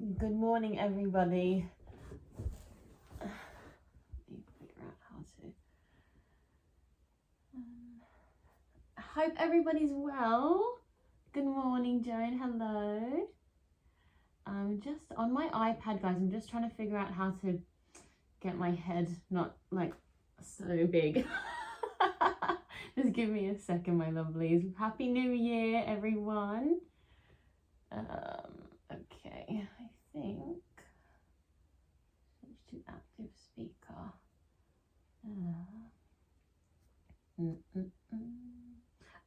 Good morning, everybody. I need to figure out how to. I hope everybody's well. Good morning, Joan. Hello. I'm just on my iPad, guys. I'm just trying to figure out how to get my head not like so big. Just give me a second, my lovelies. Happy New Year, everyone. Okay, I think switch to active speaker.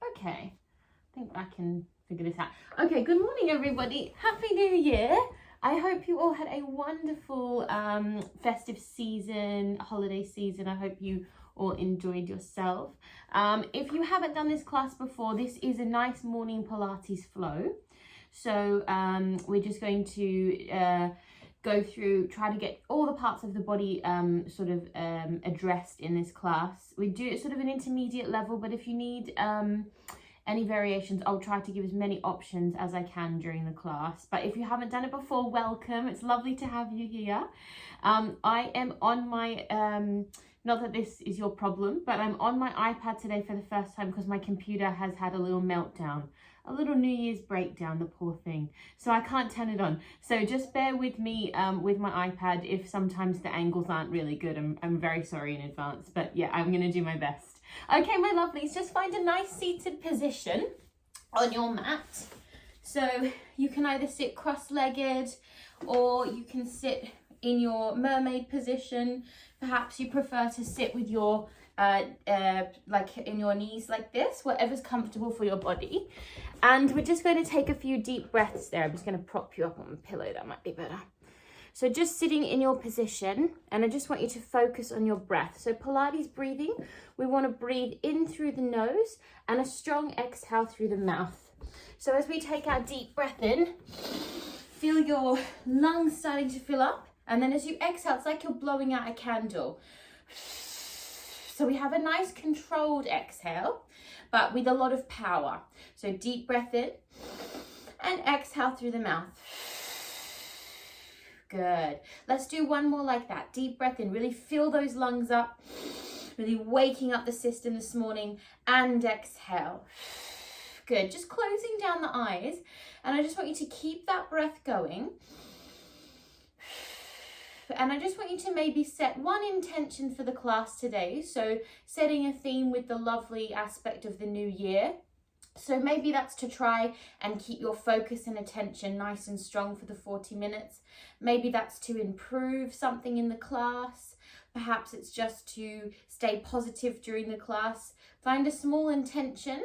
Okay, I think I can figure this out. Okay, good morning, everybody. Happy New Year. I hope you all had a wonderful festive season, holiday season. I hope you all enjoyed yourself. If you haven't done this class before, this is a nice morning Pilates flow. So we're just going to go through, try to get all the parts of the body addressed in this class. We do it sort of an intermediate level, but if you need any variations, I'll try to give as many options as I can during the class. But if you haven't done it before, welcome. It's lovely to have you here. I am on my, not that this is your problem, but I'm on my iPad today for the first time because my computer has had a little meltdown. A little New Year's breakdown, the poor thing. So I can't turn it on. So just bear with me with my iPad if sometimes the angles aren't really good. I'm very sorry in advance, but yeah, I'm gonna do my best. Okay, my lovelies, just find a nice seated position on your mat. So you can either sit cross-legged or you can sit in your mermaid position. Perhaps you prefer to sit with your like in your knees like this, whatever's comfortable for your body. And we're just going to take a few deep breaths there. I'm just going to prop you up on the pillow, that might be better. So just sitting in your position, and I just want you to focus on your breath. So Pilates breathing, we want to breathe in through the nose and a strong exhale through the mouth. So as we take our deep breath in, feel your lungs starting to fill up, and then as you exhale, it's like you're blowing out a candle. So we have a nice controlled exhale, but with a lot of power. So deep breath in and exhale through the mouth. Good. Let's do one more like that. Deep breath in, really fill those lungs up, really waking up the system this morning, and exhale. Good. Just closing down the eyes, and I just want you to keep that breath going. And I just want you to maybe set one intention for the class today. So setting a theme with the lovely aspect of the new year. So maybe that's to try and keep your focus and attention nice and strong for the 40 minutes. Maybe that's to improve something in the class. Perhaps it's just to stay positive during the class. Find a small intention,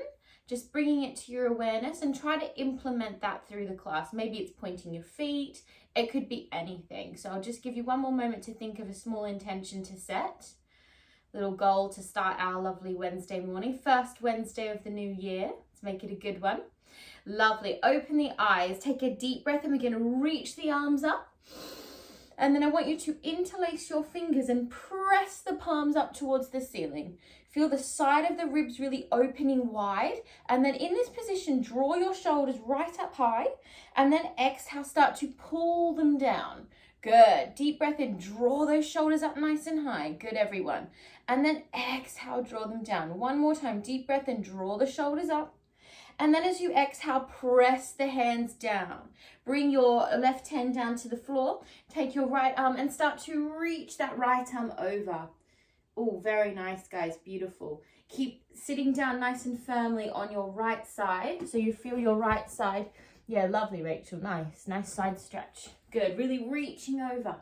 just bringing it to your awareness, and try to implement that through the class. Maybe it's pointing your feet. It could be anything. So I'll just give you one more moment to think of a small intention to set. Little goal to start our lovely Wednesday morning. First Wednesday of the new year. Let's make it a good one. Lovely. Open the eyes. Take a deep breath, and we're going to reach the arms up. And then I want you to interlace your fingers and press the palms up towards the ceiling. Feel the side of the ribs really opening wide. And then in this position, draw your shoulders right up high. And then exhale, start to pull them down. Good. Deep breath in, draw those shoulders up nice and high. Good, everyone. And then exhale, draw them down. One more time. Deep breath in, draw the shoulders up. And then as you exhale, press the hands down. Bring your left hand down to the floor. Take your right arm and start to reach that right arm over. Oh, very nice, guys. Beautiful. Keep sitting down nice and firmly on your right side. So you feel your right side. Yeah, lovely, Rachel. Nice. Nice side stretch. Good. Really reaching over.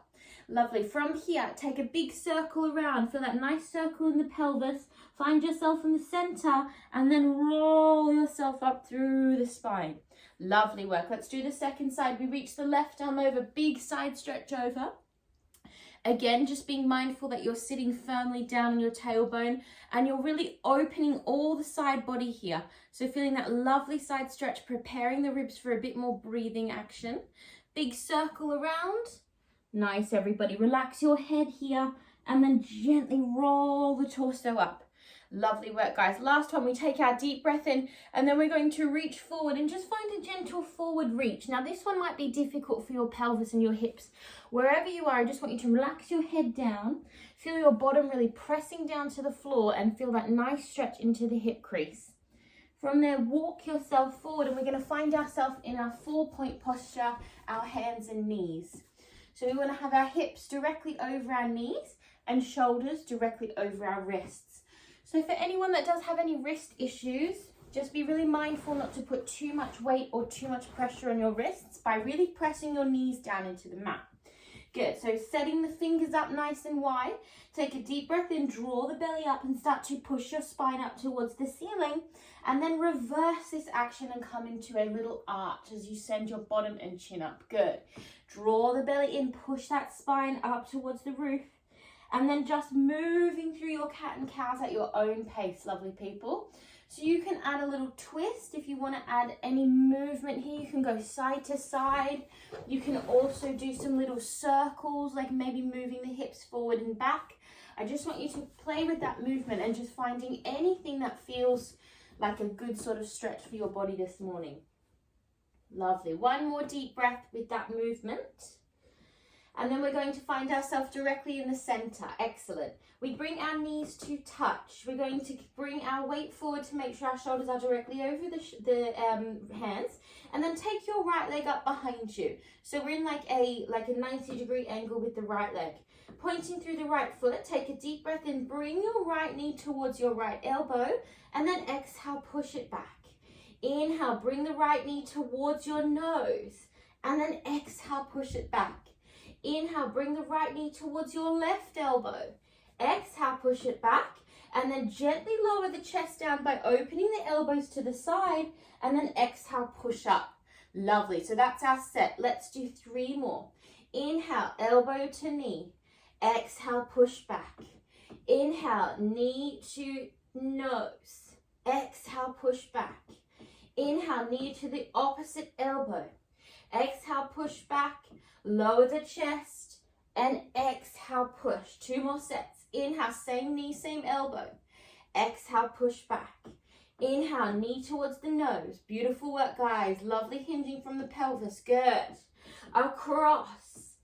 Lovely. From here, take a big circle around. Feel that nice circle in the pelvis. Find yourself in the center and then roll yourself up through the spine. Lovely work. Let's do the second side. We reach the left arm over, big side stretch over. Again, just being mindful that you're sitting firmly down on your tailbone and you're really opening all the side body here. So feeling that lovely side stretch, preparing the ribs for a bit more breathing action. Big circle around. Nice, everybody. Relax your head here and then gently roll the torso up. Lovely work, guys. Last one, we take our deep breath in, and then we're going to reach forward and just find a gentle forward reach. Now, this one might be difficult for your pelvis and your hips. Wherever you are, I just want you to relax your head down, feel your bottom really pressing down to the floor, and feel that nice stretch into the hip crease. From there, walk yourself forward, and we're going to find ourselves in our 4-point posture, our hands and knees. So we want to have our hips directly over our knees and shoulders directly over our wrists. So for anyone that does have any wrist issues, just be really mindful not to put too much weight or too much pressure on your wrists by really pressing your knees down into the mat. Good, so setting the fingers up nice and wide. Take a deep breath in, draw the belly up and start to push your spine up towards the ceiling. And then reverse this action and come into a little arch as you send your bottom and chin up. Good. Draw the belly in, push that spine up towards the roof. And then just moving through your cat and cows at your own pace, lovely people. So you can add a little twist if you want to add any movement here. You can go side to side. You can also do some little circles, like maybe moving the hips forward and back. I just want you to play with that movement and just finding anything that feels like a good sort of stretch for your body this morning. Lovely. One more deep breath with that movement. And then we're going to find ourselves directly in the center. Excellent. We bring our knees to touch. We're going to bring our weight forward to make sure our shoulders are directly over the hands. And then take your right leg up behind you. So we're in like a 90-degree angle with the right leg. Pointing through the right foot, take a deep breath in. Bring your right knee towards your right elbow. And then exhale, push it back. Inhale, bring the right knee towards your nose. And then exhale, push it back. Inhale, bring the right knee towards your left elbow. Exhale, push it back. And then gently lower the chest down by opening the elbows to the side. And then exhale, push up. Lovely. So that's our set. Let's do 3 more. Inhale, elbow to knee. Exhale, push back. Inhale, knee to nose. Exhale, push back. Inhale, knee to the opposite elbow. Exhale, push back. Lower the chest and exhale, push. 2 more sets. Inhale, same knee, same elbow. Exhale, push back. Inhale, knee towards the nose. Beautiful work, guys. Lovely hinging from the pelvis. Good. Across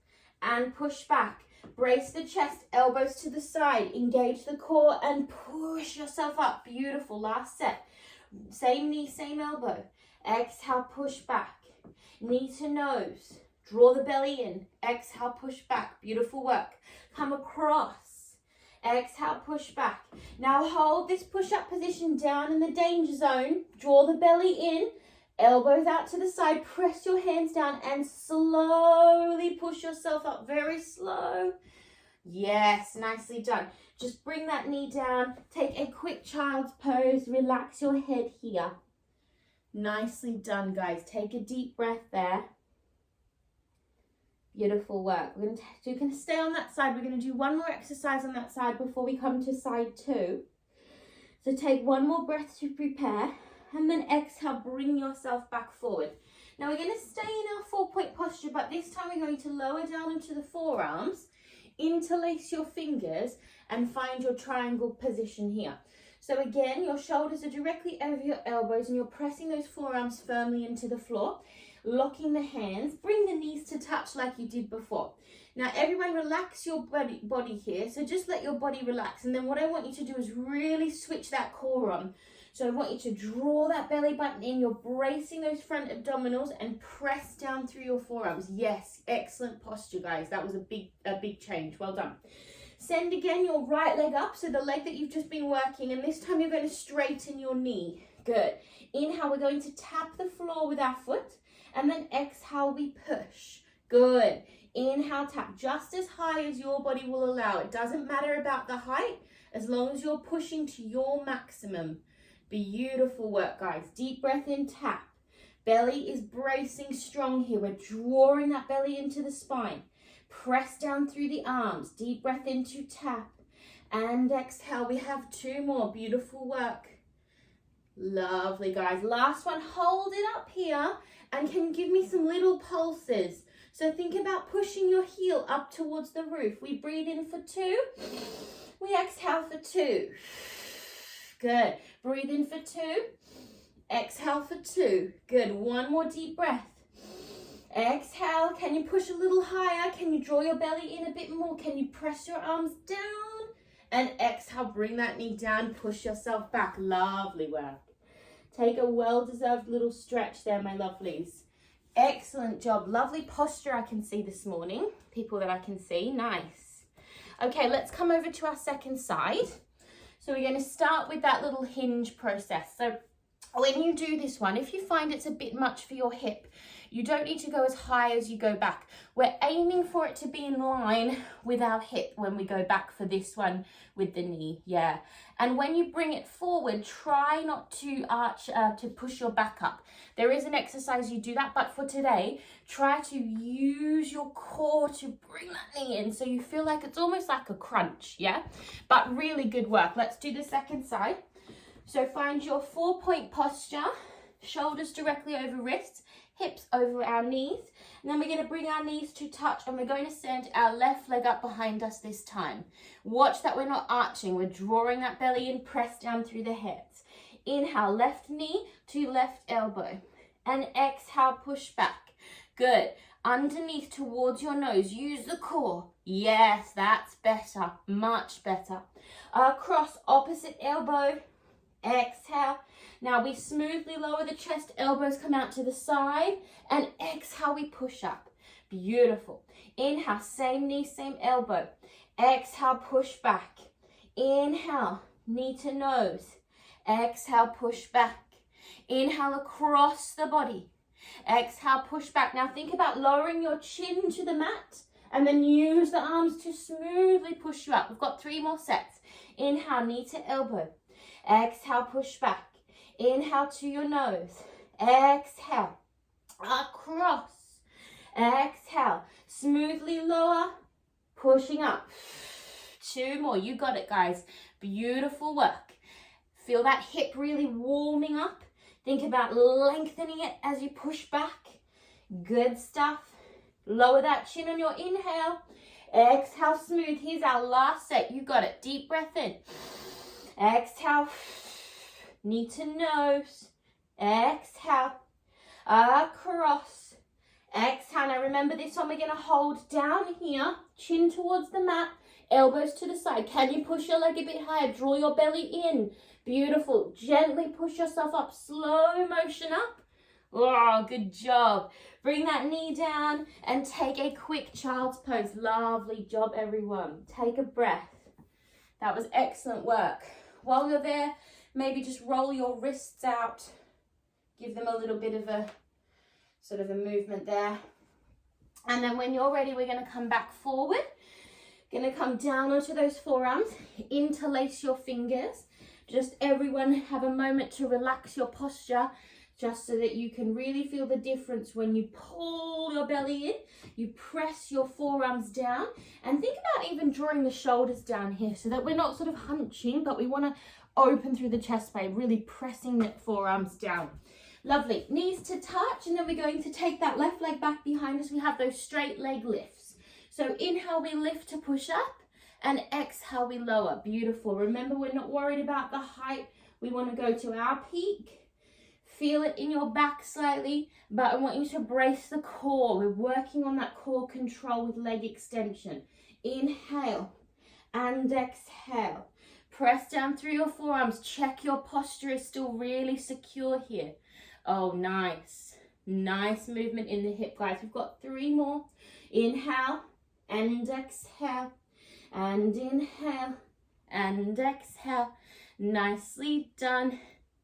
and push back. Brace the chest, elbows to the side. Engage the core and push yourself up. Beautiful. Last set. Same knee, same elbow. Exhale, push back. Knee to nose. Draw the belly in. Exhale, push back. Beautiful work. Come across. Exhale, push back. Now hold this push-up position down in the danger zone. Draw the belly in. Elbows out to the side. Press your hands down and slowly push yourself up. Very slow. Yes, nicely done. Just bring that knee down. Take a quick child's pose. Relax your head here. Nicely done, guys. Take a deep breath there. Beautiful work. You can stay on that side. We're going to do 1 more exercise on that side before we come to side 2. So take 1 more breath to prepare. And then exhale, bring yourself back forward. Now we're going to stay in our 4-point posture, but this time we're going to lower down into the forearms, interlace your fingers, and find your triangle position here. So again, your shoulders are directly over your elbows and you're pressing those forearms firmly into the floor, locking the hands. Bring the knees to touch like you did before. Now everyone relax your body here. So just let your body relax. And then what I want you to do is really switch that core on. So I want you to draw that belly button in. You're bracing those front abdominals and press down through your forearms. Yes, excellent posture, guys. That was a big change. Well done. Send again your right leg up, so the leg that you've just been working, and this time you're going to straighten your knee. Good. Inhale, we're going to tap the floor with our foot, and then exhale, we push. Good. Inhale, tap just as high as your body will allow. It doesn't matter about the height, as long as you're pushing to your maximum. Beautiful work, guys. Deep breath in, tap. Belly is bracing strong here. We're drawing that belly into the spine. Press down through the arms. Deep breath into tap. And exhale. We have 2 more. Beautiful work. Lovely, guys. Last one. Hold it up here and can give me some little pulses. So think about pushing your heel up towards the roof. We breathe in for 2. We exhale for 2. Good. Breathe in for 2. Exhale for 2. Good. One more deep breath. Exhale. Can you push a little higher? Can you draw your belly in a bit more? Can you press your arms down? And exhale, bring that knee down, push yourself back. Lovely work. Take a well-deserved little stretch there, my lovelies. Excellent job. Lovely posture I can see this morning. People that I can see. Nice. Okay, let's come over to our second side. So we're going to start with that little hinge process. So when you do this one, if you find it's a bit much for your hip, you don't need to go as high as you go back. We're aiming for it to be in line with our hip when we go back for this one with the knee, yeah. And when you bring it forward, try not to arch, to push your back up. There is an exercise you do that, but for today, try to use your core to bring that knee in so you feel like it's almost like a crunch, yeah? But really good work. Let's do the second side. So find your 4-point posture, shoulders directly over wrists, hips over our knees, and then we're going to bring our knees to touch and we're going to send our left leg up behind us this time. Watch that we're not arching, we're drawing that belly in, press down through the hips. Inhale, left knee to left elbow, and exhale, push back. Good. Underneath towards your nose, use the core. Yes, that's better, much better. Across, opposite elbow. Exhale. Now we smoothly lower the chest, elbows come out to the side, and exhale, we push up. Beautiful. Inhale, same knee, same elbow. Exhale, push back. Inhale, knee to nose. Exhale, push back. Inhale, across the body. Exhale, push back. Now think about lowering your chin to the mat, and then use the arms to smoothly push you up. We've got 3 more sets. Inhale, knee to elbow. Exhale, push back. Inhale to your nose. Exhale. Across. Exhale. Smoothly lower. Pushing up. 2 more. You got it, guys. Beautiful work. Feel that hip really warming up. Think about lengthening it as you push back. Good stuff. Lower that chin on your inhale. Exhale, smooth. Here's our last set. You got it. Deep breath in. Exhale, knee to nose, exhale, across, exhale. Now remember this one, we're going to hold down here, chin towards the mat, elbows to the side. Can you push your leg a bit higher? Draw your belly in. Beautiful. Gently push yourself up, slow motion up. Oh, good job. Bring that knee down and take a quick child's pose. Lovely job, everyone. Take a breath. That was excellent work. While you're there, maybe just roll your wrists out. Give them a little bit of a sort of a movement there. And then when you're ready, we're going to come back forward. Going to come down onto those forearms. Interlace your fingers. Just everyone have a moment to relax your posture, just so that you can really feel the difference when you pull your belly in, you press your forearms down, and think about even drawing the shoulders down here so that we're not sort of hunching, but we want to open through the chest by really pressing the forearms down. Lovely. Knees to touch, and then we're going to take that left leg back behind us. We have those straight leg lifts. So inhale, we lift to push up, and exhale, we lower. Beautiful. Remember, we're not worried about the height. We want to go to our peak. Feel it in your back slightly, but I want you to brace the core. We're working on that core control with leg extension. Inhale and exhale. Press down through your forearms. Check your posture is still really secure here. Oh, nice. Nice movement in the hip, guys. We've got 3 more. Inhale and exhale. And inhale and exhale. Nicely done.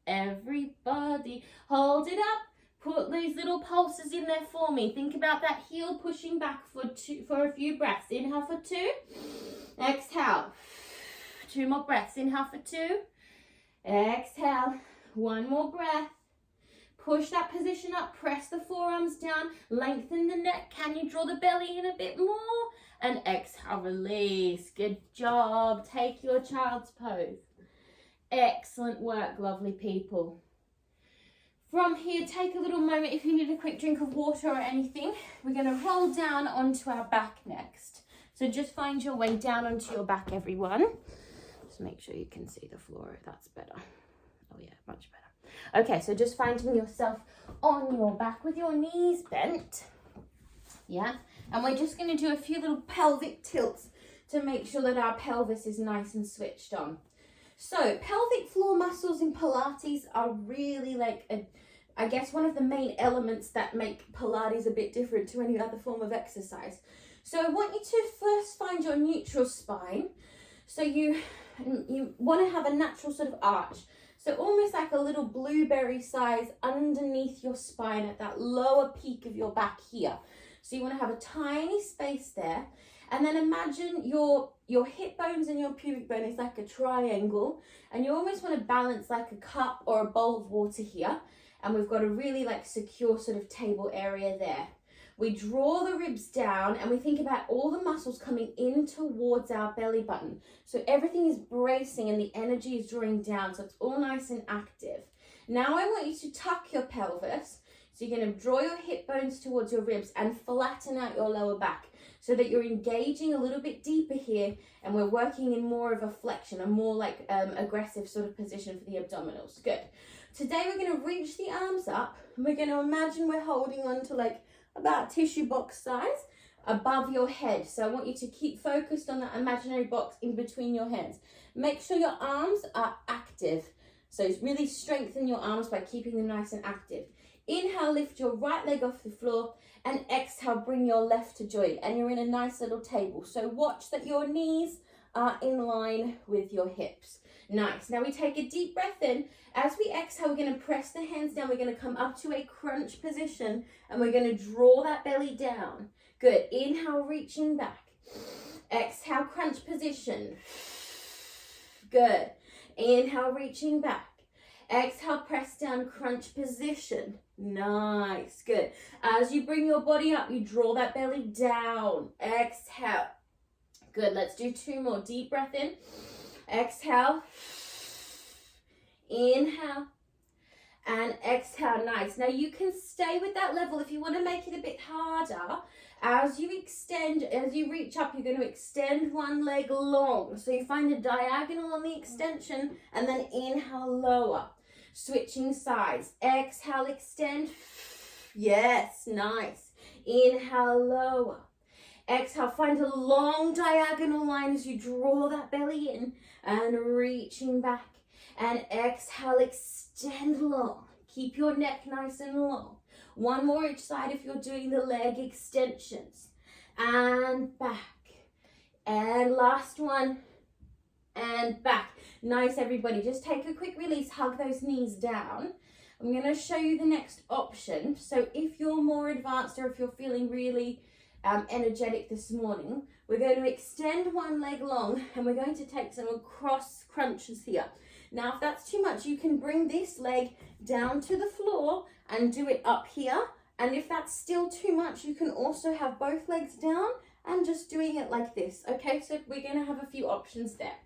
Everybody, hold it up. Put these little pulses in there for me. Think about that heel pushing back for a few breaths. Inhale for 2. Exhale. 2 more breaths. Inhale for 2. Exhale. 1 more breath. Push that position up. Press the forearms down. Lengthen the neck. Can you draw the belly in a bit more? And exhale, release. Good job. Take your child's pose. Excellent work, lovely people. From here, take a little moment if you need a quick drink of water or anything. We're going to roll down onto our back next. So just find your way down onto your back, everyone. Just make sure you can see the floor. That's better. Oh yeah, much better. Okay, so just finding yourself on your back with your knees bent. Yeah, and we're just going to do a few little pelvic tilts to make sure that our pelvis is nice and switched on. So pelvic floor muscles in Pilates are really like, I guess, one of the main elements that make Pilates a bit different to any other form of exercise. So I want you to first find your neutral spine. So you want to have a natural sort of arch. So almost like a little blueberry size underneath your spine at that lower peak of your back here. So you want to have a tiny space there. And then imagine your hip bones and your pubic bone is like a triangle. And you almost want to balance like a cup or a bowl of water here. And we've got a really like secure sort of table area there. We draw the ribs down and we think about all the muscles coming in towards our belly button. So everything is bracing and the energy is drawing down. So it's all nice and active. Now I want you to tuck your pelvis. So you're going to draw your hip bones towards your ribs and flatten out your lower back so that you're engaging a little bit deeper here and we're working in more of a flexion, a more like aggressive sort of position for the abdominals. Good. Today we're going to reach the arms up and we're going to imagine we're holding on to like about tissue box size above your head. So I want you to keep focused on that imaginary box in between your hands. Make sure your arms are active. So really strengthen your arms by keeping them nice and active. Inhale, lift your right leg off the floor and exhale, bring your left to join. And you're in a nice little table. So watch that your knees are in line with your hips. Nice. Now we take a deep breath in. As we exhale, we're going to press the hands down. We're going to come up to a crunch position and we're going to draw that belly down. Good. Inhale, reaching back. Exhale, crunch position. Good. Inhale, reaching back. Exhale, press down, crunch position. Nice. Good. As you bring your body up, you draw that belly down. Exhale. Good. Let's do 2 more. Deep breath in. Exhale. Inhale. And exhale. Nice. Now you can stay with that level if you want to make it a bit harder. As you extend, as you reach up, you're going to extend one leg long. So you find a diagonal on the extension and then inhale, lower. Switching sides. Exhale, extend. Yes, nice. Inhale, lower. Exhale, find a long diagonal line as you draw that belly in and reaching back. And exhale, extend long. Keep your neck nice and long. One more each side if you're doing the leg extensions. And back. And last one. And back. Nice, everybody. Just take a quick release. Hug those knees down. I'm going to show you the next option. So if you're more advanced or if you're feeling really energetic this morning, we're going to extend one leg long and we're going to take some cross crunches here. Now, if that's too much, you can bring this leg down to the floor and do it up here. And if that's still too much, you can also have both legs down and just doing it like this. Okay, so we're going to have a few options there.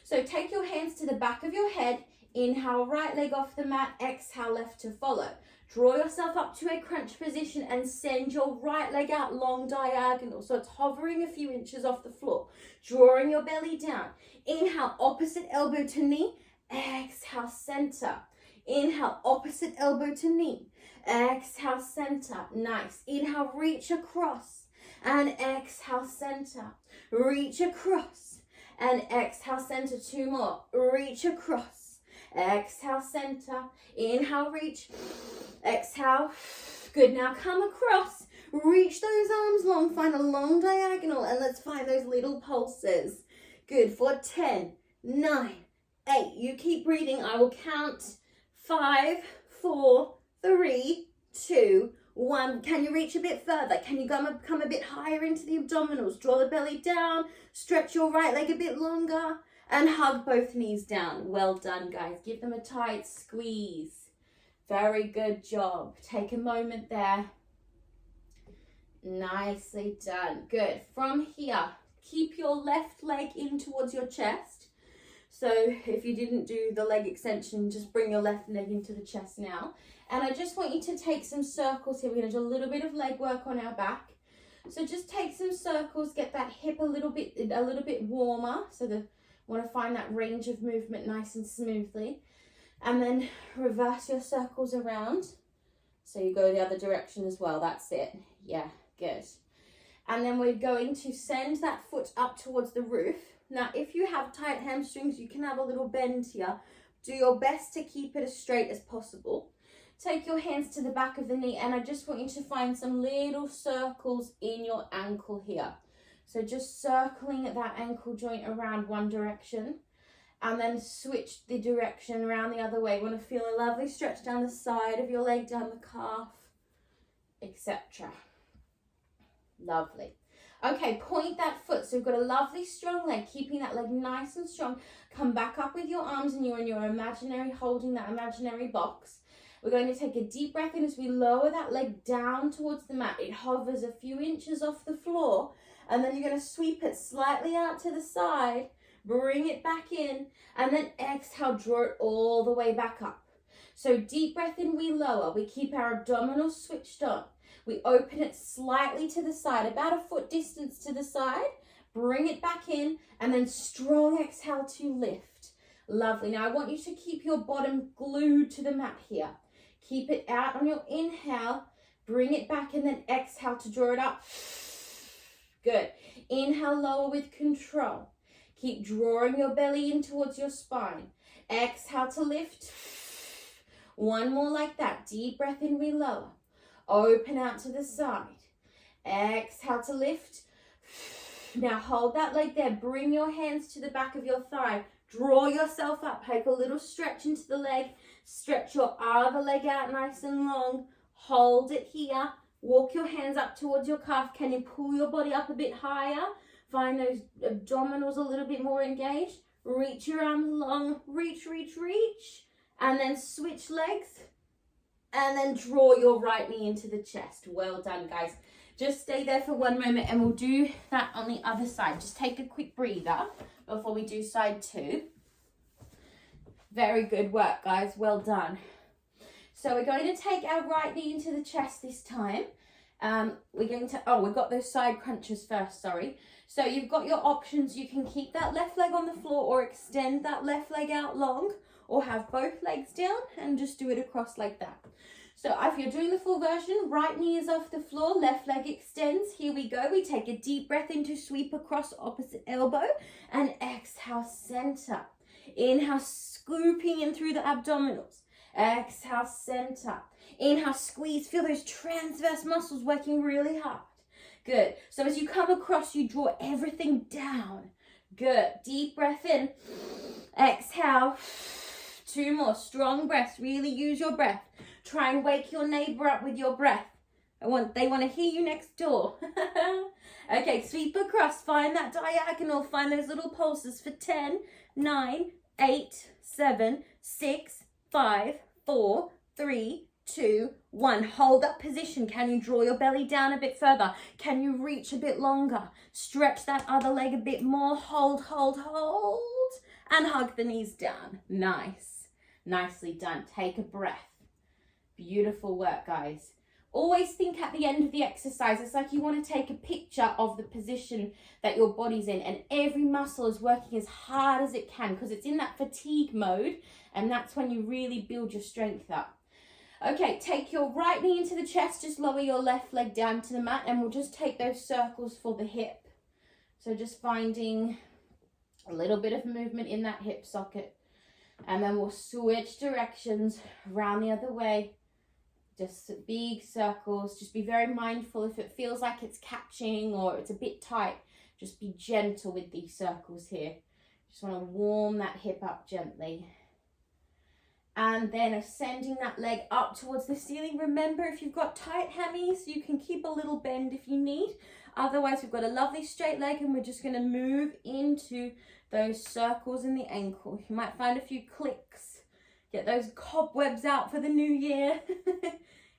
So take your hands to the back of your head. Inhale, right leg off the mat. Exhale, left to follow. Draw yourself up to a crunch position and send your right leg out long diagonal. So it's hovering a few inches off the floor. Drawing your belly down. Inhale, opposite elbow to knee. Exhale, center. Inhale, opposite elbow to knee. Exhale, center. Nice. Inhale, reach across. And exhale, center. Reach across. And exhale, center. 2 more. Reach across. Exhale, center. Inhale, reach. Exhale. Good. Now come across. Reach those arms long. Find a long diagonal. And let's find those little pulses. Good. For 10, 9, 8. You keep breathing. I will count 5, 4, 3, 2, 1. Can you reach a bit further? Can you come a bit higher into the abdominals? Draw the belly down. Stretch your right leg a bit longer. And hug both knees down. Well done, guys. Give them a tight squeeze. Very good job. Take a moment there. Nicely done. Good. From here, keep your left leg in towards your chest. So if you didn't do the leg extension, just bring your left leg into the chest now. And I just want you to take some circles here. We're going to do a little bit of leg work on our back. So just take some circles, get that hip a little bit warmer. So Want to find that range of movement nice and smoothly. And then reverse your circles around. So you go the other direction as well. That's it. Yeah, good. And then we're going to send that foot up towards the roof. Now, if you have tight hamstrings, you can have a little bend here. Do your best to keep it as straight as possible. Take your hands to the back of the knee, and I just want you to find some little circles in your ankle here. So just circling at that ankle joint around one direction, and then switch the direction around the other way. You want to feel a lovely stretch down the side of your leg, down the calf, etc. Lovely. Okay, point that foot. So we've got a lovely strong leg, keeping that leg nice and strong. Come back up with your arms, and you're in your imaginary, holding that imaginary box. We're going to take a deep breath in as we lower that leg down towards the mat. It hovers a few inches off the floor, and then you're going to sweep it slightly out to the side, bring it back in, and then exhale, draw it all the way back up. So deep breath in, we lower. We keep our abdominals switched on. We open it slightly to the side, about a foot distance to the side, bring it back in, and then strong exhale to lift. Lovely. Now I want you to keep your bottom glued to the mat here. Keep it out on your inhale, bring it back, and then exhale to draw it up. Good. Inhale, lower with control. Keep drawing your belly in towards your spine. Exhale to lift. One more like that. Deep breath in, we lower. Open out to the side. Exhale to lift. Now hold that leg there. Bring your hands to the back of your thigh. Draw yourself up. Take a little stretch into the leg. Stretch your other leg out nice and long. Hold it here. Walk your hands up towards your calf. Can you pull your body up a bit higher? Find those abdominals a little bit more engaged. Reach your arms long. Reach, reach, reach. And then switch legs. And then draw your right knee into the chest. Well done, guys. Just stay there for one moment, and we'll do that on the other side. Just take a quick breather before we do side two. Very good work, guys. Well done. So we're going to take our right knee into the chest this time. We're going to, we've got those side crunches first, sorry. So you've got your options. You can keep that left leg on the floor or extend that left leg out long, or have both legs down and just do it across like that. So if you're doing the full version, right knee is off the floor, left leg extends. Here we go. We take a deep breath in to sweep across opposite elbow, and exhale, center. Inhale, scooping in through the abdominals. Exhale, center. Inhale, squeeze. Feel those transverse muscles working really hard. Good. So as you come across, you draw everything down. Good. Deep breath in. Exhale. Two more. Strong breaths. Really use your breath. Try and wake your neighbor up with your breath. They want to hear you next door. Okay, sweep across. Find that diagonal. Find those little pulses for 10, 9, 8, 7, 6, 5, 4, 3, 2, 1. Hold that position. Can you draw your belly down a bit further? Can you reach a bit longer? Stretch that other leg a bit more. Hold, hold, hold. And hug the knees down. Nice. Nicely done. Take a breath. Beautiful work, guys. Always think at the end of the exercise, it's like you want to take a picture of the position that your body's in, and every muscle is working as hard as it can because it's in that fatigue mode, and that's when you really build your strength up. Okay, take your right knee into the chest, just lower your left leg down to the mat, and we'll just take those circles for the hip. So just finding a little bit of movement in that hip socket, and then we'll switch directions around the other way. Just big circles. Just be very mindful if it feels like it's catching or it's a bit tight. Just be gentle with these circles here. Just want to warm that hip up gently. And then ascending that leg up towards the ceiling. Remember, if you've got tight hammies, you can keep a little bend if you need. Otherwise, we've got a lovely straight leg, and we're just going to move into those circles in the ankle. You might find a few clicks. Get those cobwebs out for the new year.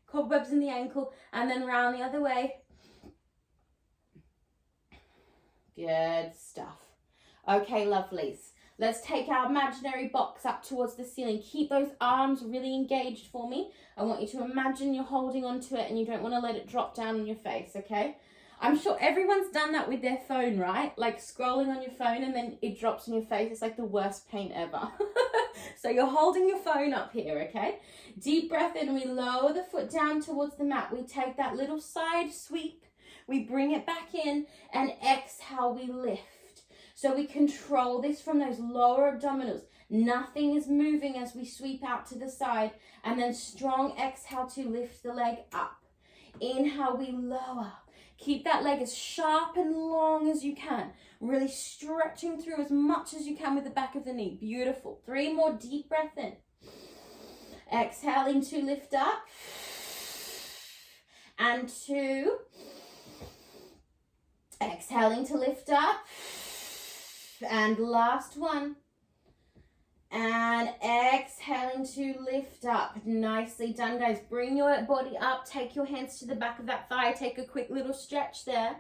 Cobwebs in the ankle, and then round the other way. Good stuff. Okay, lovelies. Let's take our imaginary box up towards the ceiling. Keep those arms really engaged for me. I want you to imagine you're holding onto it and you don't want to let it drop down on your face, okay? I'm sure everyone's done that with their phone, right? Like scrolling on your phone and then it drops in your face. It's like the worst pain ever. So you're holding your phone up here, okay? Deep breath in, we lower the foot down towards the mat. We take that little side sweep, we bring it back in, and exhale, we lift. So we control this from those lower abdominals. Nothing is moving as we sweep out to the side, and then strong exhale to lift the leg up. Inhale, we lower. Keep that leg as sharp and long as you can. Really stretching through as much as you can with the back of the knee. Beautiful. 3 more, deep breath in. Exhaling to lift up. And 2. Exhaling to lift up. And last one. And exhaling to lift up. Nicely done, guys. Bring your body up. Take your hands to the back of that thigh. Take a quick little stretch there.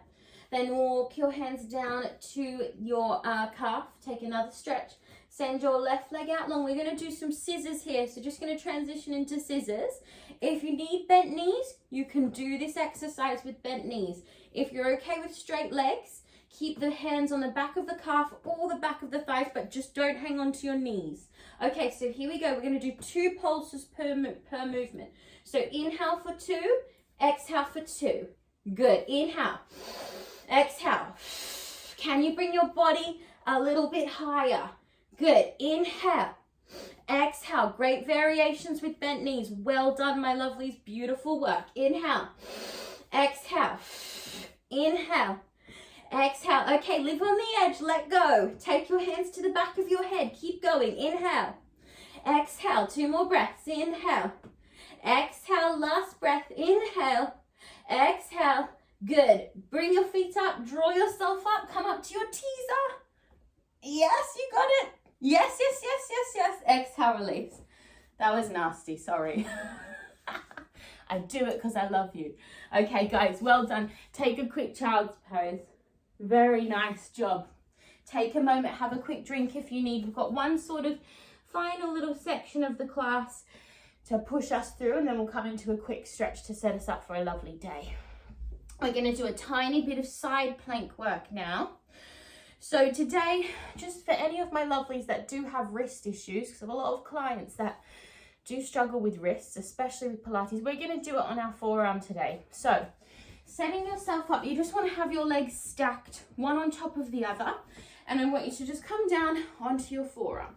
Then walk your hands down to your calf. Take another stretch. Send your left leg out long. We're going to do some scissors here. So just going to transition into scissors. If you need bent knees, you can do this exercise with bent knees. If you're okay with straight legs, keep the hands on the back of the calf or the back of the thighs, but just don't hang on to your knees. Okay, so here we go. We're going to do 2 pulses per movement. So inhale for 2, exhale for 2. Good. Inhale, exhale. Can you bring your body a little bit higher? Good. Inhale, exhale. Great variations with bent knees. Well done, my lovelies. Beautiful work. Inhale, exhale, inhale. Exhale. Okay, live on the edge. Let go. Take your hands to the back of your head. Keep going. Inhale. Exhale. 2 more breaths. Inhale. Exhale. Last breath. Inhale. Exhale. Good. Bring your feet up. Draw yourself up. Come up to your teaser. Yes, you got it. Yes, yes, yes, yes, yes. Exhale. Release. That was nasty. Sorry. I do it because I love you. Okay, guys. Well done. Take a quick child's pose. Very nice job. Take a moment, have a quick drink if you need. We've got one sort of final little section of the class to push us through, and then we'll come into a quick stretch to set us up for a lovely day. We're going to do a tiny bit of side plank work now. So today, just for any of my lovelies that do have wrist issues, because I have a lot of clients that do struggle with wrists, especially with Pilates, we're going to do it on our forearm today. So setting yourself up, you just want to have your legs stacked one on top of the other, and I want you to just come down onto your forearm.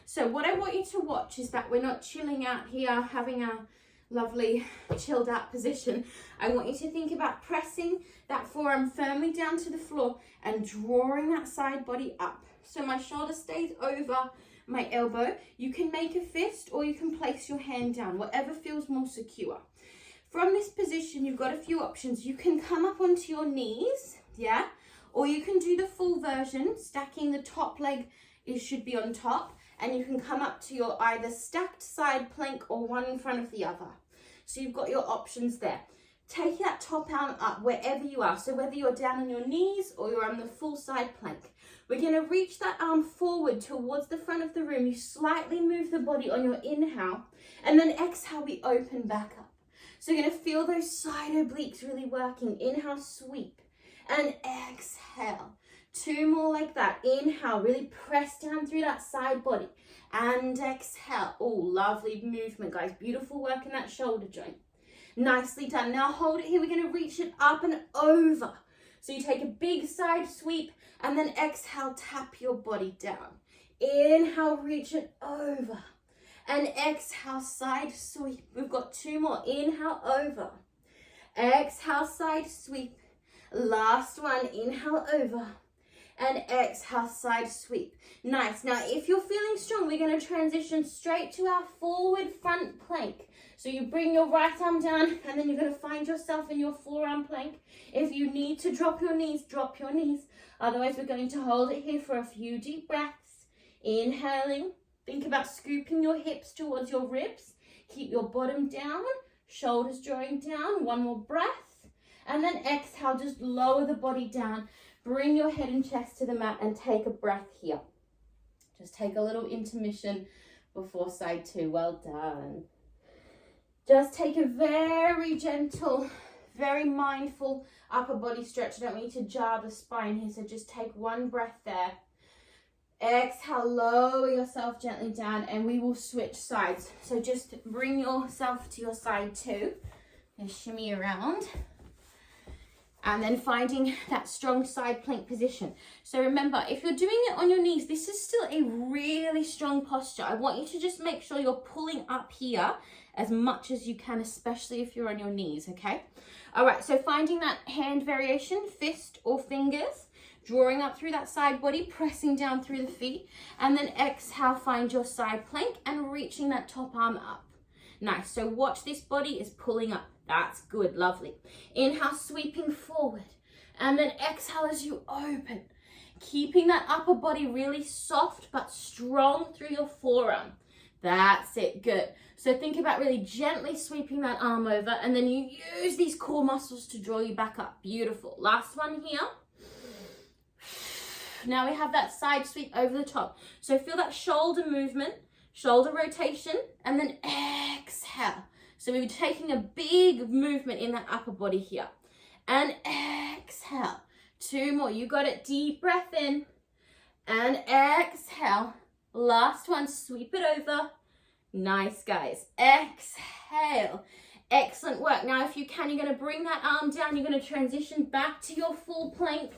So what I want you to watch is that we're not chilling out here, having a lovely chilled out position. I want you to think about pressing that forearm firmly down to the floor and drawing that side body up. So my shoulder stays over my elbow. You can make a fist or you can place your hand down, whatever feels more secure. From this position, you've got a few options. You can come up onto your knees, yeah? Or you can do the full version, stacking the top leg, it should be on top, and you can come up to your either stacked side plank or one in front of the other. So you've got your options there. Take that top arm up wherever you are. So whether you're down on your knees or you're on the full side plank. We're going to reach that arm forward towards the front of the room. You slightly move the body on your inhale, and then exhale, we open back up. So you're going to feel those side obliques really working. Inhale, sweep, and exhale. 2 more like that. Inhale, really press down through that side body, and exhale. Oh, lovely movement, guys. Beautiful work in that shoulder joint. Nicely done. Now hold it here. We're going to reach it up and over. So you take a big side sweep, and then exhale, tap your body down. Inhale, reach it over. And exhale, side sweep. We've got 2 more. Inhale, over. Exhale, side sweep. Last one. Inhale, over. And exhale, side sweep. Nice. Now, if you're feeling strong, we're going to transition straight to our forward front plank. So you bring your right arm down, and then you're going to find yourself in your forearm plank. If you need to drop your knees, drop your knees. Otherwise, we're going to hold it here for a few deep breaths. Inhaling. Think about scooping your hips towards your ribs. Keep your bottom down, shoulders drawing down. 1 more breath. And then exhale, just lower the body down. Bring your head and chest to the mat and take a breath here. Just take a little intermission before side 2. Well done. Just take a very gentle Very mindful upper body stretch. I don't want you to jar the spine here, so just take one breath there. Exhale, lower yourself gently down, and we will switch sides. So just bring yourself to your side too, and shimmy around. And then finding that strong side plank position. So remember, if you're doing it on your knees, this is still a really strong posture. I want you to just make sure you're pulling up here as much as you can, especially if you're on your knees, okay? All right, so finding that hand variation, fist or fingers, drawing up through that side body, pressing down through the feet, and then exhale, find your side plank and reaching that top arm up. Nice, so watch this body is pulling up. That's good, lovely. Inhale, sweeping forward, and then exhale as you open. Keeping that upper body really soft but strong through your forearm. That's it, good. So think about really gently sweeping that arm over, and then you use these core muscles to draw you back up. Beautiful. Last one here. Now we have that side sweep over the top. So feel that shoulder movement, shoulder rotation, and then exhale. So we're taking a big movement in that upper body here. And exhale. Two more. You got it. Deep breath in. And exhale. Last one. Sweep it over. Nice, guys. Exhale. Excellent work. Now, if you can, you're going to bring that arm down. You're going to transition back to your full plank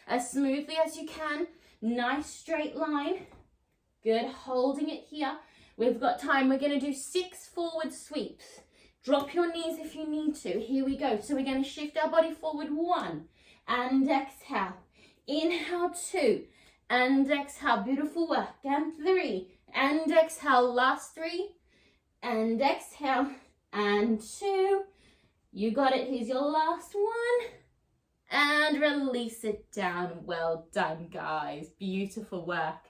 as smoothly as you can. Nice straight line. Good. Holding it here. We've got time. We're going to do 6 forward sweeps. Drop your knees if you need to. Here we go. So we're going to shift our body forward 1 and exhale. Inhale 2 and exhale. Beautiful work. And 3 and exhale. Last 3 and exhale. And 2. You got it. Here's your last one. And release it down. Well done, guys. Beautiful work.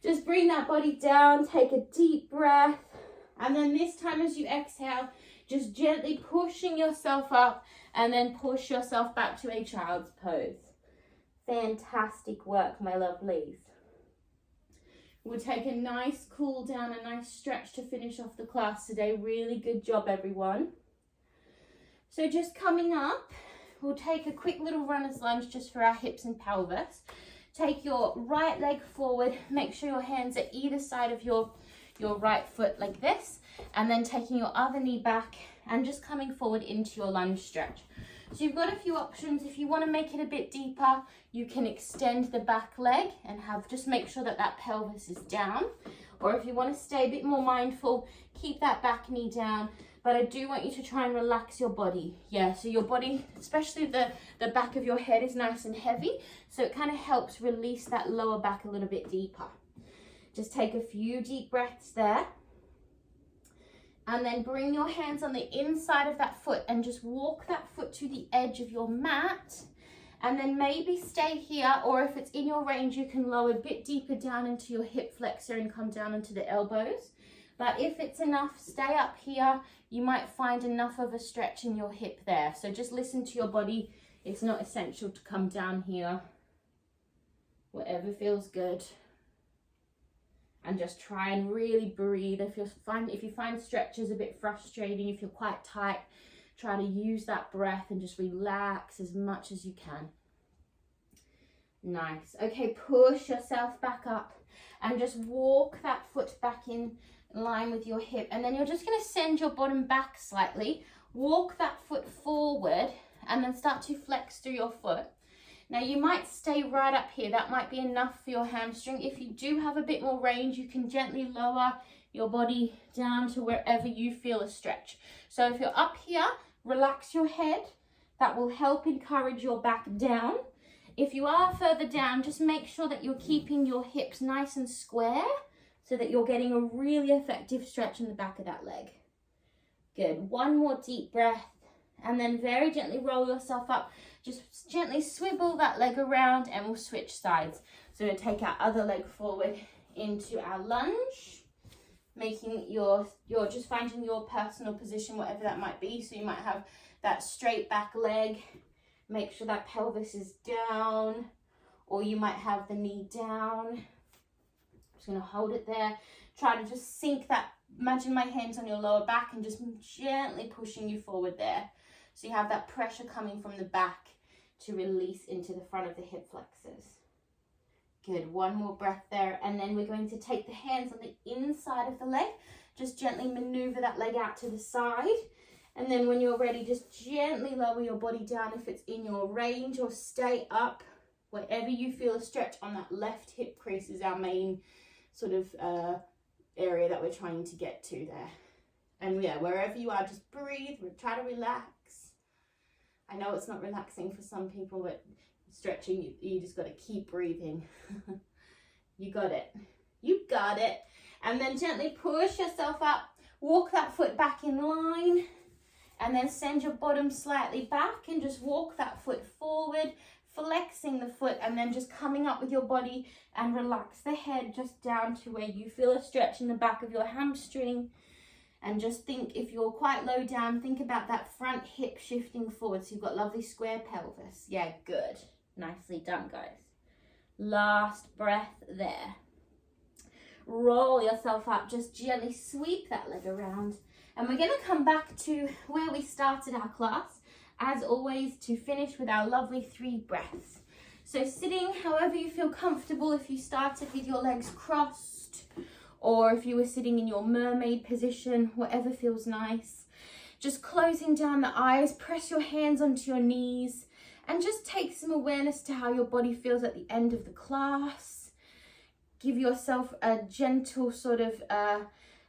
Just bring that body down. Take a deep breath. And then this time as you exhale, just gently pushing yourself up and then push yourself back to a child's pose. Fantastic work, my lovelies. We'll take a nice cool down, a nice stretch to finish off the class today. Really good job, everyone. So just coming up, we'll take a quick little runner's lunge just for our hips and pelvis. Take your right leg forward. Make sure your hands are either side of your right foot like this, and then taking your other knee back and just coming forward into your lunge stretch. So you've got a few options. If you want to make it a bit deeper, you can extend the back leg and just make sure that that pelvis is down. Or if you want to stay a bit more mindful, keep that back knee down. But I do want you to try and relax your body. Yeah, so your body, especially the back of your head, is nice and heavy. So it kind of helps release that lower back a little bit deeper. Just take a few deep breaths there. And then bring your hands on the inside of that foot and just walk that foot to the edge of your mat. And then maybe stay here, or if it's in your range, you can lower a bit deeper down into your hip flexor and come down into the elbows. But if it's enough, stay up here. You might find enough of a stretch in your hip there. So just listen to your body. It's not essential to come down here. Whatever feels good. And just try and really breathe. If you find stretches a bit frustrating, if you're quite tight, try to use that breath and just relax as much as you can. Nice. Okay, push yourself back up and just walk that foot back in line with your hip. And then you're just going to send your bottom back slightly. Walk that foot forward and then start to flex through your foot. Now you might stay right up here. That might be enough for your hamstring. If you do have a bit more range, you can gently lower your body down to wherever you feel a stretch. So if you're up here, relax your head. That will help encourage your back down. If you are further down, just make sure that you're keeping your hips nice and square so that you're getting a really effective stretch in the back of that leg. Good. One more deep breath. And then very gently roll yourself up. Just gently swivel that leg around and we'll switch sides. So we'll take our other leg forward into our lunge, making you're just finding your personal position, whatever that might be. So you might have that straight back leg. Make sure that pelvis is down, or you might have the knee down. I'm just going to hold it there. Try to just sink that. Imagine my hands on your lower back and just gently pushing you forward there. So you have that pressure coming from the back to release into the front of the hip flexors. Good, one more breath there. And then we're going to take the hands on the inside of the leg. Just gently maneuver that leg out to the side. And then when you're ready, just gently lower your body down if it's in your range, or stay up wherever you feel a stretch on that left hip crease is our main sort of area that we're trying to get to there. And yeah, wherever you are, just breathe, try to relax. I know it's not relaxing for some people, but stretching, you just got to keep breathing. You got it. You got it. And then gently push yourself up, walk that foot back in line, and then send your bottom slightly back and just walk that foot forward, flexing the foot, and then just coming up with your body and relax the head just down to where you feel a stretch in the back of your hamstring. And just think, if you're quite low down, think about that front hip shifting forward. So you've got lovely square pelvis. Yeah, good. Nicely done, guys. Last breath there. Roll yourself up. Just gently sweep that leg around. And we're going to come back to where we started our class, as always, to finish with our lovely 3 breaths. So sitting however you feel comfortable, if you started with your legs crossed, or if you were sitting in your mermaid position, whatever feels nice. Just closing down the eyes, press your hands onto your knees, and just take some awareness to how your body feels at the end of the class. Give yourself a gentle sort of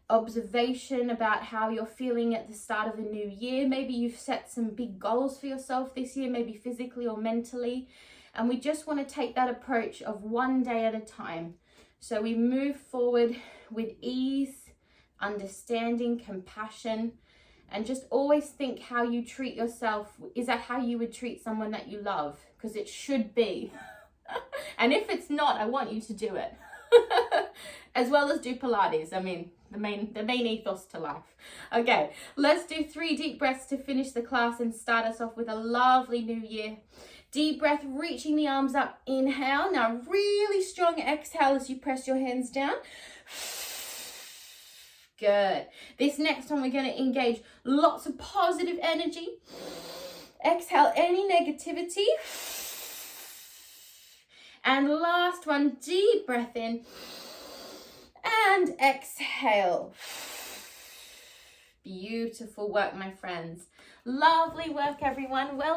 observation about how you're feeling at the start of a new year. Maybe you've set some big goals for yourself this year, maybe physically or mentally. And we just want to take that approach of one day at a time. So we move forward with ease, understanding, compassion, and just always think how you treat yourself. Is that how you would treat someone that you love? Because it should be. And if it's not, I want you to do it. As well as do Pilates. I mean, the main ethos to life. Okay, let's do 3 deep breaths to finish the class and start us off with a lovely new year. Deep breath, reaching the arms up, inhale. Now really strong exhale as you press your hands down. Good. This next one, we're going to engage lots of positive energy. Exhale any negativity. And last one, deep breath in and exhale. Beautiful work, my friends. Lovely work, everyone. Well